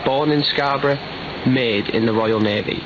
Born in Scarborough, made in the Royal Navy.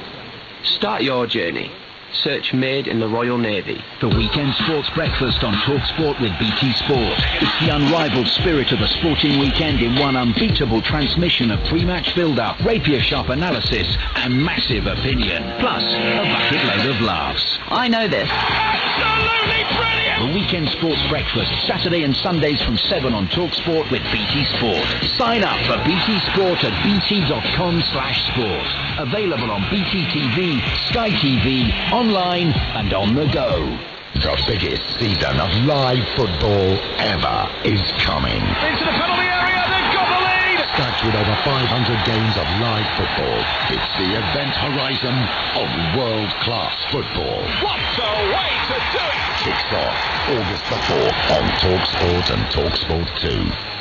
Start your journey. Search Made in the Royal Navy. The weekend sports breakfast on TalkSport with BT Sport. It's the unrivaled spirit of a sporting weekend in one unbeatable transmission of pre-match build-up, rapier-sharp analysis and massive opinion. Plus, a bucket load of laughs. I know this. Absolutely brilliant! The weekend sports breakfast, Saturday and Sundays from 7 on TalkSport with BT Sport. Sign up for BT Sport at bt.com/sport. Available on BT TV, Sky TV, online and on the go. The biggest season of live football ever is coming. Into the penalty area, they've got the lead! Stacked with over 500 games of live football, it's the event horizon of world-class football. What a way to do it! Kicks off August the 4th on TalkSport and TalkSport 2.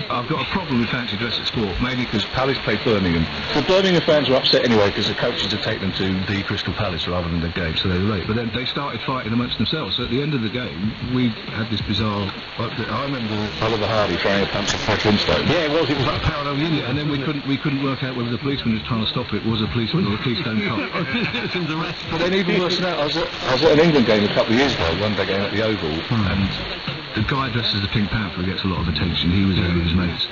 I've got a problem with fancy dress at sport, mainly because Palace played Birmingham. The Birmingham fans were upset anyway because the coaches had taken them to the Crystal Palace rather than the game, so they were late. But then they started fighting amongst themselves. So at the end of the game, we had this bizarre... I remember Oliver Hardy throwing a punch at Pat Flintstone. Yeah, it was like a parallel unit, and then we couldn't work out whether the policeman was trying to stop it was a policeman or a Keystone Cop. But then even worse than that, I was at an England game a couple of years ago, one day game at the Oval, and the guy dressed as the Pink Panther gets a lot of attention. He was there with his mates.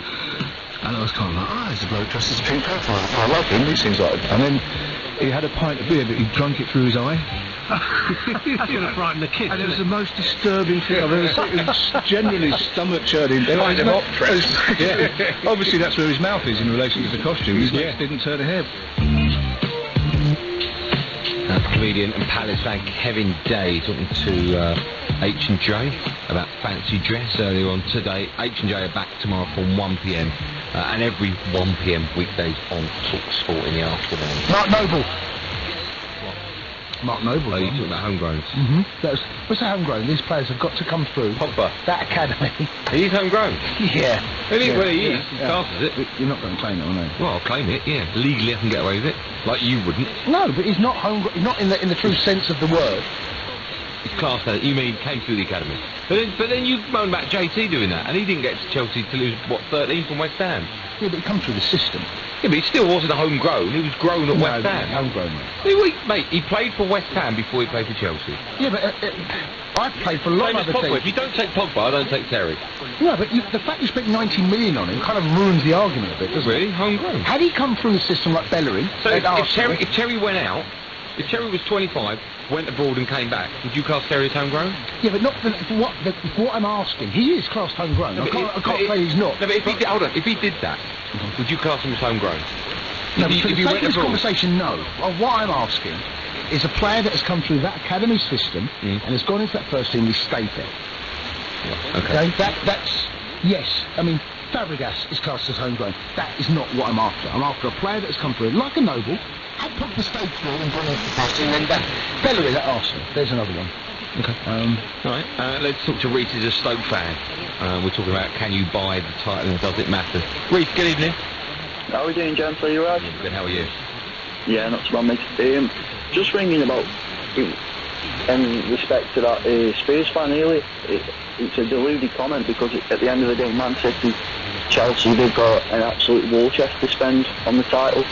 And I was kind of like, there's a bloke dressed as a Pink Panther. I like him, he seems like... And then he had a pint of beer, but he drunk it through his eye. That's going to frighten the kids. And it was the most disturbing thing I've ever seen. It was genuinely stomach-churning. Kind of oppressed. Yeah. Obviously that's where his mouth is in relation to the costume. His legs didn't turn a hair. Comedian and Palace fan Kevin Day talking to H&J about fancy dress earlier on today. H&J are back tomorrow from 1 p.m. And every 1 p.m. weekdays on TalkSport in the afternoon. Mark Noble. Mark Noble. Oh, you talking about homegrowns? Mm-hmm. What's that homegrown? These players have got to come through. Pogba. That academy. He's homegrown. Yeah. Well, he is. He classes it. You're not going to claim it, are you? Well, I'll claim it, yeah. Legally I can get away with it. Like you wouldn't. No, but he's not homegrown. He's not in the true sense of the word. He's classed as, you mean came through the academy. But then you moan about JT doing that, and he didn't get to Chelsea till he was, 13 from West Ham? Yeah, but he come through the system. Yeah, but he still wasn't homegrown. He was grown at West Ham. Homegrown, mate. Mate, he played for West Ham before he played for Chelsea. Yeah, but I've played for a lot of other teams. If you don't take Pogba, I don't take Terry. No, but the fact you spent 90 million on him kind of ruins the argument a bit, doesn't it? Really? Homegrown? Had he come through the system like Bellerin... So if Terry went out, if Terry was 25, went abroad and came back, would you class Terry as homegrown? Yeah, but not for what I'm asking. He is classed homegrown. I can't say he's not. No, but if he did that, would you class him as homegrown? No, for the sake of this conversation, no. Well, what I'm asking is a player that has come through that academy system and has gone into that first team, he stayed there. Okay. That's... Yes, I mean, Fabregas is classed as homegrown. That is not what I'm after. I'm after a player that has come through, like a Noble, had Pogba stayed through and gone into the first team, and then Bellerin at Arsenal. There's another one. Okay. All right. Let's talk to Reece as a Stoke fan. We're talking about can you buy the title and does it matter? Reece, good evening. How are we doing, gents? Are you right? Yeah, good. How are you? Yeah, not too bad, mate. Just ringing about, in respect to that Spurs fan earlier, it's a deluded comment because at the end of the day, Man City, Chelsea, they've got an absolute war chest to spend on the title.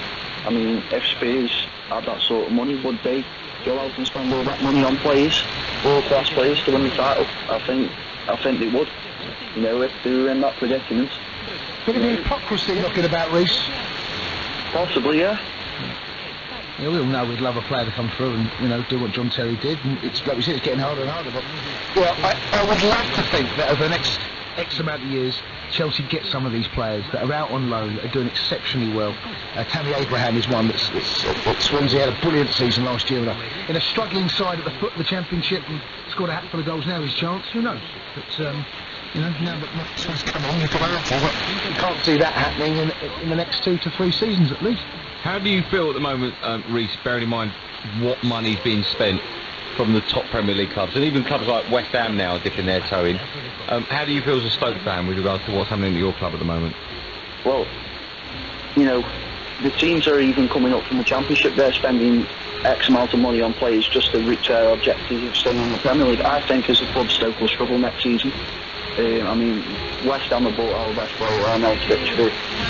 I mean, if Spurs had that sort of money, would they go out and spend all that money on players, world-class players to win the title? I think they would. You know, if they were in that predicament. Bit of hypocrisy knocking about, Reece. Possibly, yeah. Yeah, we all know we'd love a player to come through and, do what John Terry did. And it's, like we said, it's getting harder and harder. But, well, I would love to think that over the next X amount of years, Chelsea get some of these players that are out on loan, that are doing exceptionally well. Tammy Abraham is one that's Swansea had a brilliant season last year in a struggling side at the foot of the Championship and scored a hatful of goals. Now his chance, who knows? But, now that Maxwell's come on, you can't see that happening in the next 2 to 3 seasons at least. How do you feel at the moment, Reece, bearing in mind what money's being spent from the top Premier League clubs, and even clubs like West Ham now are dipping their toe in? How do you feel as a Stoke fan with regards to what's happening at your club at the moment? Well, the teams are even coming up from the Championship. They're spending X amount of money on players just to reach their objectives of staying in the Premier League. I think as a club, Stoke will struggle next season. I mean, West Ham are both our best player, and now switch fit.